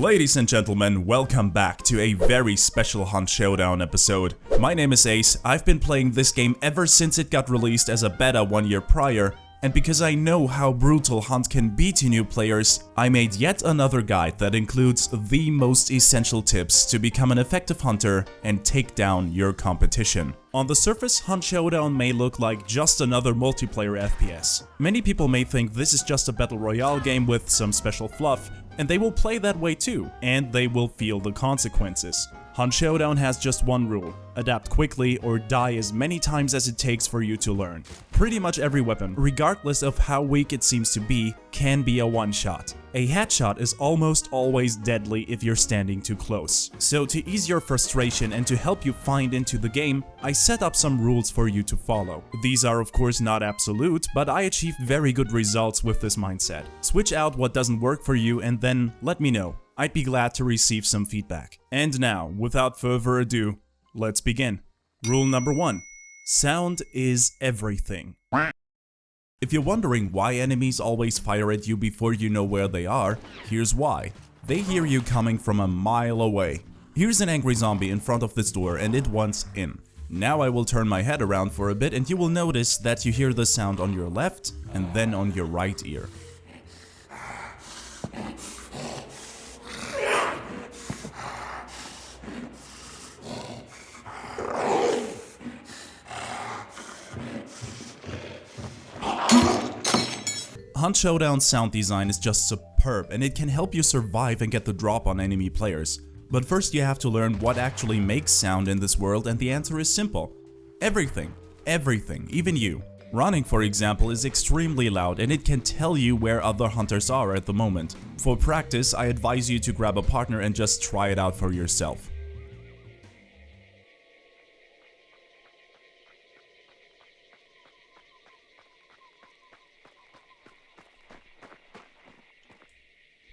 Ladies and gentlemen, welcome back to a very special Hunt Showdown episode. My name is Ace. I've been playing this game ever since it got released as a beta 1 year prior, and because I know how brutal Hunt can be to new players, I made yet another guide that includes the most essential tips to become an effective hunter and take down your competition. On the surface, Hunt Showdown may look like just another multiplayer FPS. Many people may think this is just a battle royale game with some special fluff, and they will play that way too, and they will feel the consequences. Hunt Showdown has just one rule: adapt quickly or die as many times as it takes for you to learn. Pretty much every weapon, regardless of how weak it seems to be, can be a one-shot. A headshot is almost always deadly if you're standing too close. So to ease your frustration and to help you find into the game, I set up some rules for you to follow. These are of course not absolute, but I achieved very good results with this mindset. Switch out what doesn't work for you and then let me know. I'd be glad to receive some feedback. And now, without further ado, let's begin. Rule number 1. Sound is everything. If you're wondering why enemies always fire at you before you know where they are, here's why. They hear you coming from a mile away. Here's an angry zombie in front of this door and it wants in. Now I will turn my head around for a bit and you will notice that you hear the sound on your left and then on your right ear. Hunt Showdown's sound design is just superb and it can help you survive and get the drop on enemy players. But first you have to learn what actually makes sound in this world, and the answer is simple. Everything. Everything. Even you. Running, for example, is extremely loud and it can tell you where other hunters are at the moment. For practice, I advise you to grab a partner and just try it out for yourself.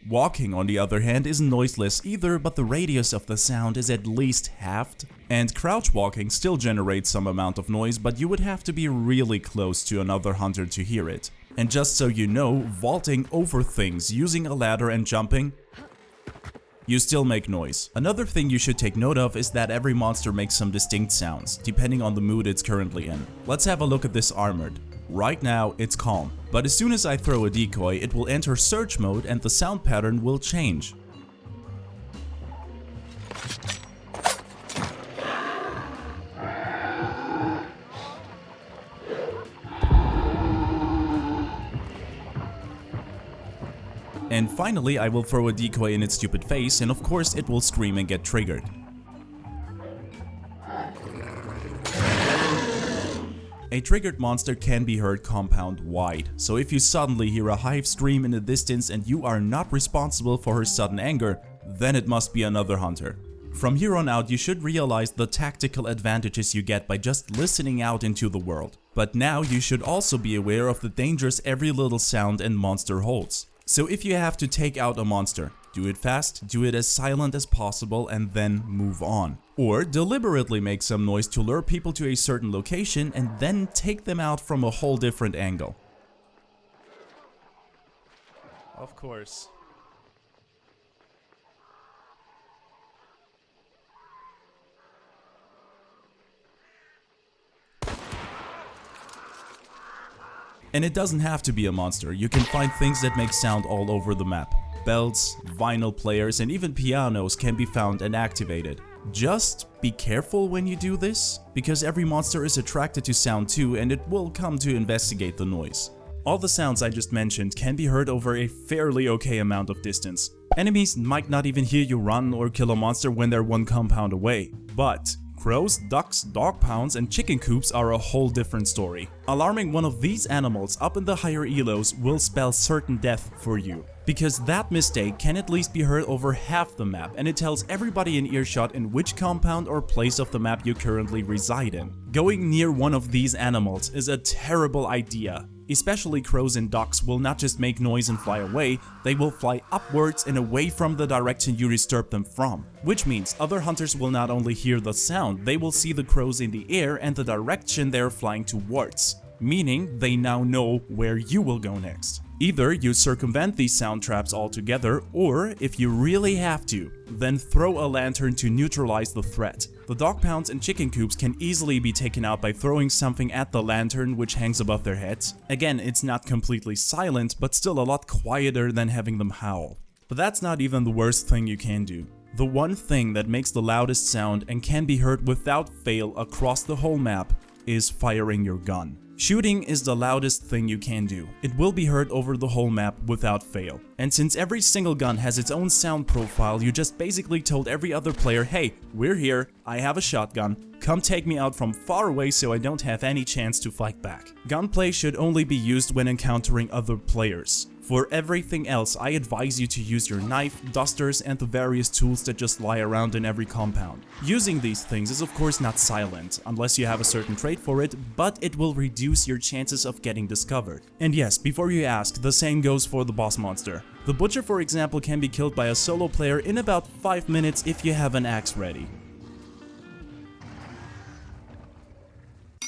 Walking, on the other hand, isn't noiseless either, but the radius of the sound is at least halved. And crouch walking still generates some amount of noise, but you would have to be really close to another hunter to hear it. And just so you know, vaulting over things using a ladder and jumping, you still make noise. Another thing you should take note of is that every monster makes some distinct sounds, depending on the mood it's currently in. Let's have a look at this armored. Right now, it's calm, but as soon as I throw a decoy, it will enter search mode and the sound pattern will change. And finally, I will throw a decoy in its stupid face, and of course it will scream and get triggered. A triggered monster can be heard compound wide, so if you suddenly hear a hive scream in the distance and you are not responsible for her sudden anger, then it must be another hunter. From here on out, you should realize the tactical advantages you get by just listening out into the world. But now you should also be aware of the dangers every little sound and monster holds. So if you have to take out a monster, do it fast, do it as silent as possible, and then move on. Or deliberately make some noise to lure people to a certain location and then take them out from a whole different angle. Of course. And it doesn't have to be a monster, you can find things that make sound all over the map. Belts, vinyl players, and even pianos can be found and activated. Just be careful when you do this, because every monster is attracted to sound too and it will come to investigate the noise. All the sounds I just mentioned can be heard over a fairly okay amount of distance. Enemies might not even hear you run or kill a monster when they're one compound away, but crows, ducks, dog pounds, and chicken coops are a whole different story. Alarming one of these animals up in the higher elos will spell certain death for you, because that mistake can at least be heard over half the map and it tells everybody in earshot in which compound or place of the map you currently reside in. Going near one of these animals is a terrible idea. Especially crows and ducks will not just make noise and fly away, they will fly upwards and away from the direction you disturb them from. Which means other hunters will not only hear the sound, they will see the crows in the air and the direction they're flying towards. Meaning they now know where you will go next. Either you circumvent these sound traps altogether, or if you really have to, then throw a lantern to neutralize the threat. The dog pounds and chicken coops can easily be taken out by throwing something at the lantern which hangs above their heads. Again, it's not completely silent, but still a lot quieter than having them howl. But that's not even the worst thing you can do. The one thing that makes the loudest sound and can be heard without fail across the whole map is firing your gun. Shooting is the loudest thing you can do. It will be heard over the whole map without fail. And since every single gun has its own sound profile, you just basically told every other player, hey, we're here, I have a shotgun, come take me out from far away so I don't have any chance to fight back. Gunplay should only be used when encountering other players. For everything else, I advise you to use your knife, dusters, and the various tools that just lie around in every compound. Using these things is of course not silent, unless you have a certain trait for it, but it will reduce your chances of getting discovered. And yes, before you ask, the same goes for the boss monster. The butcher, for example, can be killed by a solo player in about 5 minutes if you have an axe ready.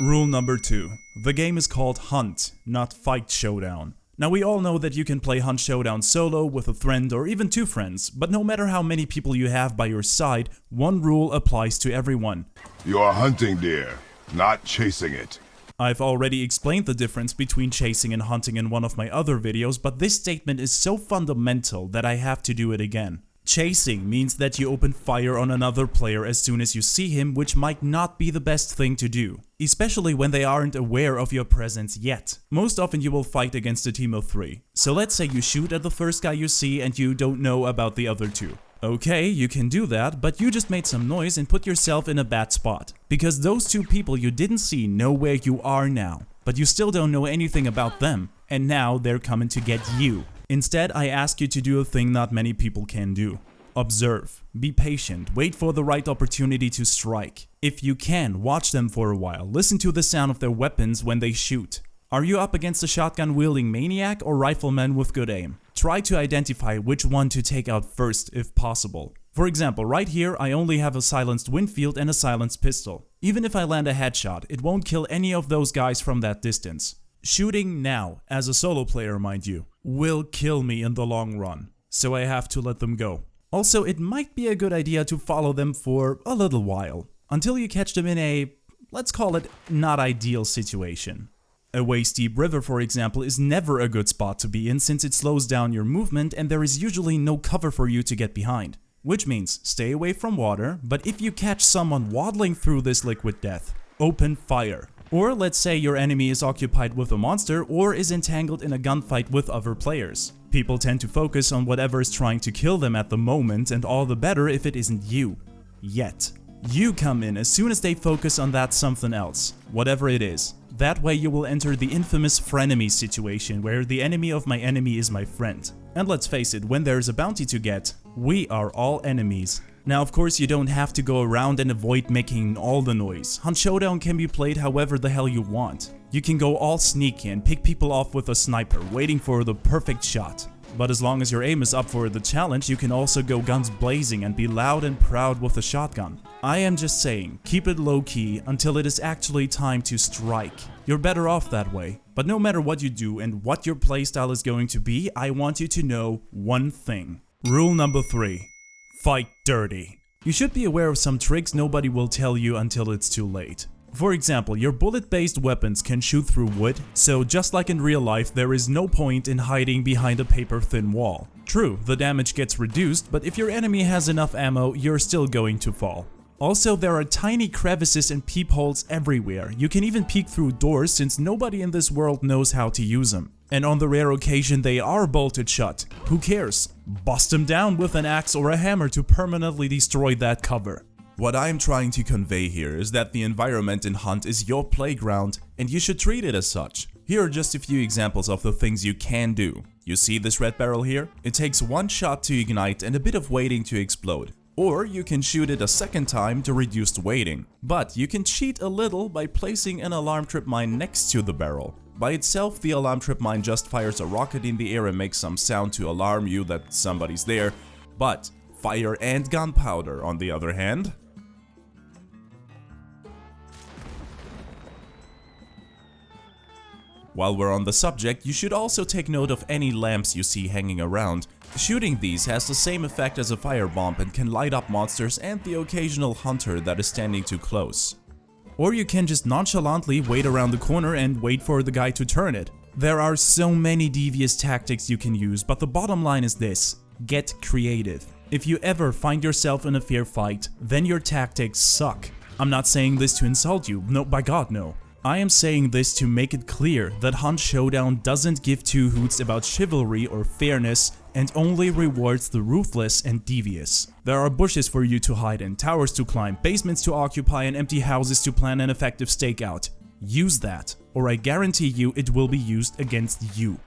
Rule number 2. The game is called Hunt, not Fight Showdown. Now we all know that you can play Hunt Showdown solo with a friend or even 2 friends, but no matter how many people you have by your side, one rule applies to everyone. You are hunting deer, not chasing it. I've already explained the difference between chasing and hunting in one of my other videos, but this statement is so fundamental that I have to do it again. Chasing means that you open fire on another player as soon as you see him, which might not be the best thing to do, especially when they aren't aware of your presence yet. Most often you will fight against a team of 3. So let's say you shoot at the first guy you see and you don't know about the other 2. Okay, you can do that, but you just made some noise and put yourself in a bad spot. Because those 2 people you didn't see know where you are now, but you still don't know anything about them, and now they're coming to get you. Instead, I ask you to do a thing not many people can do. Observe, be patient, wait for the right opportunity to strike. If you can, watch them for a while, listen to the sound of their weapons when they shoot. Are you up against a shotgun-wielding maniac or rifleman with good aim? Try to identify which one to take out first if possible. For example, right here I only have a silenced Winfield and a silenced pistol. Even if I land a headshot, it won't kill any of those guys from that distance. Shooting now, as a solo player mind you, will kill me in the long run, so I have to let them go. Also, it might be a good idea to follow them for a little while, until you catch them in a, let's call it, not ideal situation. A waist-deep river, for example, is never a good spot to be in since it slows down your movement and there is usually no cover for you to get behind. Which means, stay away from water, but if you catch someone waddling through this liquid death, open fire. Or let's say your enemy is occupied with a monster or is entangled in a gunfight with other players. People tend to focus on whatever is trying to kill them at the moment, and all the better if it isn't you. Yet. You come in as soon as they focus on that something else, whatever it is. That way you will enter the infamous frenemy situation where the enemy of my enemy is my friend. And let's face it, when there's a bounty to get, we are all enemies. Now of course you don't have to go around and avoid making all the noise. Hunt Showdown can be played however the hell you want. You can go all sneaky and pick people off with a sniper, waiting for the perfect shot. But as long as your aim is up for the challenge, you can also go guns blazing and be loud and proud with a shotgun. I am just saying, keep it low-key until it is actually time to strike. You're better off that way. But no matter what you do and what your playstyle is going to be, I want you to know one thing. Rule number 3. Fight dirty. You should be aware of some tricks nobody will tell you until it's too late. For example, your bullet-based weapons can shoot through wood, so just like in real life, there is no point in hiding behind a paper-thin wall. True, the damage gets reduced, but if your enemy has enough ammo, you're still going to fall. Also, there are tiny crevices and peepholes everywhere. You can even peek through doors since nobody in this world knows how to use them. And on the rare occasion they are bolted shut, who cares? Bust them down with an axe or a hammer to permanently destroy that cover. What I am trying to convey here is that the environment in Hunt is your playground and you should treat it as such. Here are just a few examples of the things you can do. You see this red barrel here? It takes one shot to ignite and a bit of waiting to explode. Or you can shoot it a second time to reduce the waiting. But you can cheat a little by placing an alarm trip mine next to the barrel. By itself, the alarm trip mine just fires a rocket in the air and makes some sound to alarm you that somebody's there. But fire and gunpowder, on the other hand, While we're on the subject, you should also take note of any lamps you see hanging around. Shooting these has the same effect as a firebomb and can light up monsters and the occasional hunter that is standing too close. Or you can just nonchalantly wait around the corner and wait for the guy to turn it. There are so many devious tactics you can use, but the bottom line is this: get creative. If you ever find yourself in a fair fight, then your tactics suck. I'm not saying this to insult you, no, by God, no. I am saying this to make it clear that Hunt Showdown doesn't give two hoots about chivalry or fairness and only rewards the ruthless and devious. There are bushes for you to hide in, towers to climb, basements to occupy, and empty houses to plan an effective stakeout. Use that, or I guarantee you it will be used against you.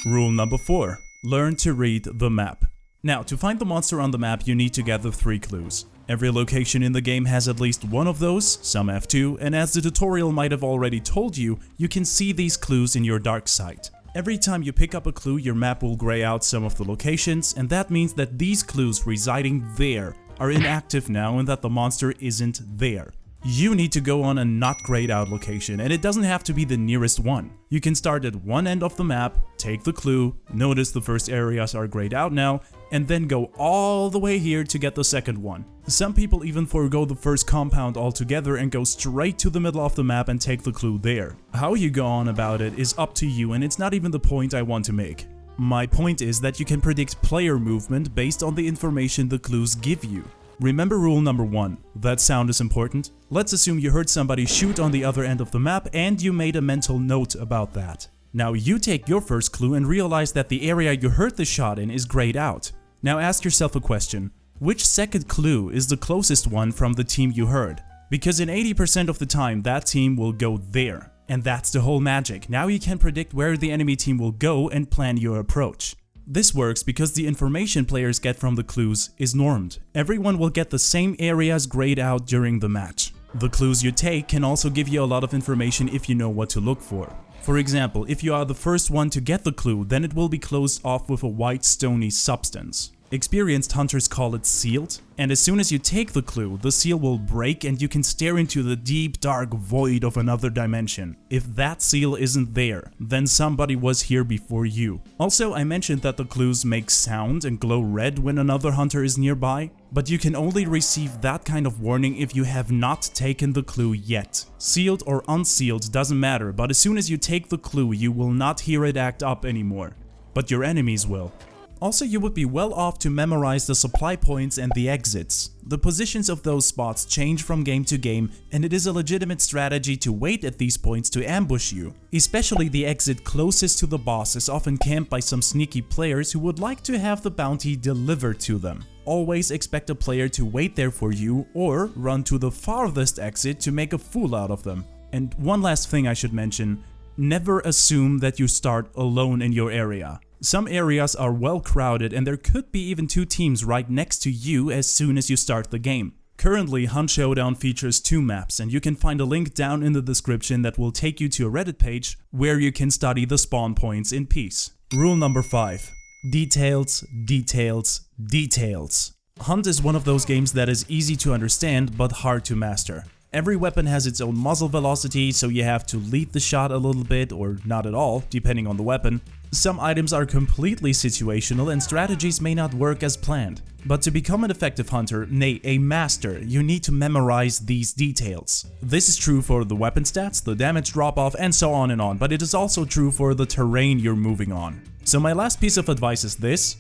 Rule number 4. Learn to read the map. Now, to find the monster on the map, you need to gather 3 clues. Every location in the game has at least one of those, some have 2, and as the tutorial might have already told you, you can see these clues in your dark sight. Every time you pick up a clue, your map will gray out some of the locations, and that means that these clues residing there are inactive now and that the monster isn't there. You need to go on a not grayed out location, and it doesn't have to be the nearest one. You can start at one end of the map, take the clue, notice the first areas are grayed out now, and then go all the way here to get the second one. Some people even forego the first compound altogether and go straight to the middle of the map and take the clue there. How you go on about it is up to you, and it's not even the point I want to make. My point is that you can predict player movement based on the information the clues give you. Remember rule number 1, that sound is important. Let's assume you heard somebody shoot on the other end of the map and you made a mental note about that. Now you take your first clue and realize that the area you heard the shot in is grayed out. Now ask yourself a question: which second clue is the closest one from the team you heard? Because in 80% of the time that team will go there. And that's the whole magic. Now you can predict where the enemy team will go and plan your approach. This works because the information players get from the clues is normed. Everyone will get the same areas grayed out during the match. The clues you take can also give you a lot of information if you know what to look for. For example, if you are the first one to get the clue, then it will be closed off with a white stony substance. Experienced hunters call it sealed, and as soon as you take the clue, the seal will break and you can stare into the deep dark void of another dimension. If that seal isn't there, then somebody was here before you. Also, I mentioned that the clues make sound and glow red when another hunter is nearby, but you can only receive that kind of warning if you have not taken the clue yet. Sealed or unsealed doesn't matter, but as soon as you take the clue, you will not hear it act up anymore. But your enemies will. Also, you would be well off to memorize the supply points and the exits. The positions of those spots change from game to game, and it is a legitimate strategy to wait at these points to ambush you. Especially the exit closest to the boss is often camped by some sneaky players who would like to have the bounty delivered to them. Always expect a player to wait there for you or run to the farthest exit to make a fool out of them. And one last thing I should mention: never assume that you start alone in your area. Some areas are well crowded and there could be even 2 teams right next to you as soon as you start the game. Currently, Hunt Showdown features 2 maps, and you can find a link down in the description that will take you to a Reddit page where you can study the spawn points in peace. Rule number 5. Details, details, details. Hunt is one of those games that is easy to understand but hard to master. Every weapon has its own muzzle velocity, so you have to lead the shot a little bit or not at all, depending on the weapon. Some items are completely situational and strategies may not work as planned. But to become an effective hunter, nay, a master, you need to memorize these details. This is true for the weapon stats, the damage drop-off, and so on and on, but it is also true for the terrain you're moving on. So my last piece of advice is this: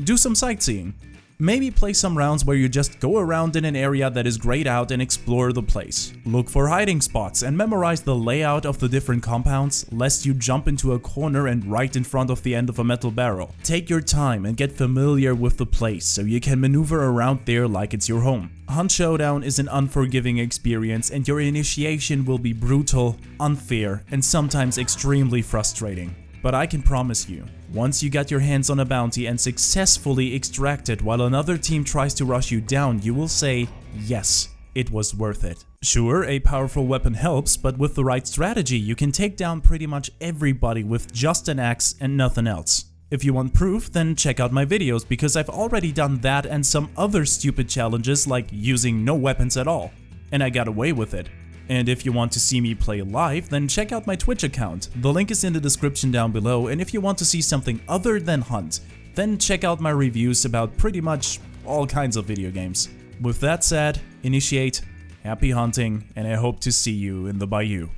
do some sightseeing. Maybe play some rounds where you just go around in an area that is grayed out and explore the place. Look for hiding spots and memorize the layout of the different compounds, lest you jump into a corner and right in front of the end of a metal barrel. Take your time and get familiar with the place so you can maneuver around there like it's your home. Hunt Showdown is an unforgiving experience, and your initiation will be brutal, unfair, and sometimes extremely frustrating. But I can promise you, once you got your hands on a bounty and successfully extract it while another team tries to rush you down, you will say, yes, it was worth it. Sure, a powerful weapon helps, but with the right strategy, you can take down pretty much everybody with just an axe and nothing else. If you want proof, then check out my videos, because I've already done that and some other stupid challenges like using no weapons at all. And I got away with it. And if you want to see me play live, then check out my Twitch account. The link is in the description down below, and if you want to see something other than hunt, then check out my reviews about pretty much all kinds of video games. With that said, initiate, happy hunting, and I hope to see you in the bayou.